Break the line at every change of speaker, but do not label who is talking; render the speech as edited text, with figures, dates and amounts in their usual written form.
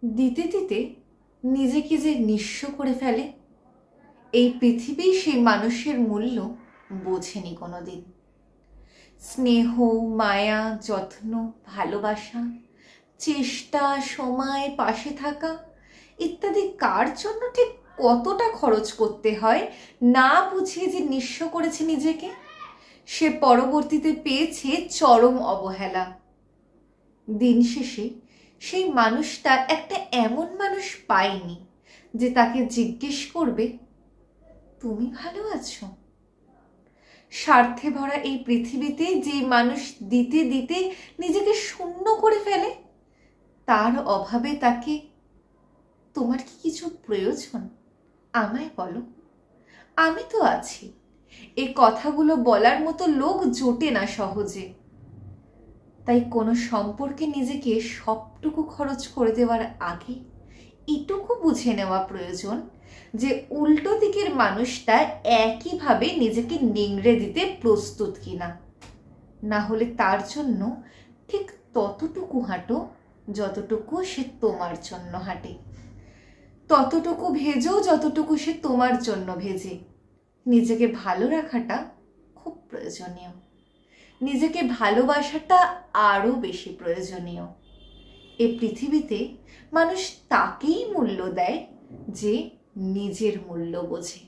দিতে দিতে নিজেকে যে নিঃস্ব করে ফেলে। এই পৃথিবী সেই মানুষের মূল্য বোঝেনি কোনোদিন। স্নেহ, মায়া, যত্ন, ভালোবাসা, চেষ্টা, সময়, পাশে থাকা ইত্যাদি কার জন্য ঠিক কতটা খরচ করতে হয় না বুঝিয়ে যে নিঃস্ব করেছে নিজেকে, সে পরবর্তীতে পেয়েছে চরম অবহেলা। দিন শেষে সেই মানুষটা একটা এমন মানুষ পায়নি যে তাকে জিজ্ঞেস করবে, তুমি ভালো আছো? স্বার্থে ভরা এই পৃথিবীতে যে মানুষ দিতে দিতে নিজেকে শূন্য করে ফেলে, তার অভাবে তাকে তোমার কি কিছু প্রয়োজন? আমায় বলো, আমি তো আছি। এই কথাগুলো বলার মতো লোক জোটে না সহজে। তাই কোনো সম্পর্কে নিজেকে সবটুকু খরচ করে দেওয়ার আগে এটুকু বুঝে নেওয়া প্রয়োজন যে উল্টো দিকের মানুষটা একইভাবে নিজেকে নিংড়ে দিতে প্রস্তুত কিনা। না হলে তার জন্য ঠিক ততটুকু হাঁটো যতটুকু সে তোমার জন্য হাঁটে, ততটুকু ভেজো যতটুকু সে তোমার জন্য ভেজে। নিজেকে ভালো রাখাটা খুব প্রয়োজনীয়, নিজেকে ভালোবাসাটা আরও বেশি প্রয়োজনীয়। এ পৃথিবীতে মানুষ তাকেই মূল্য দেয় যে নিজের মূল্য বোঝে।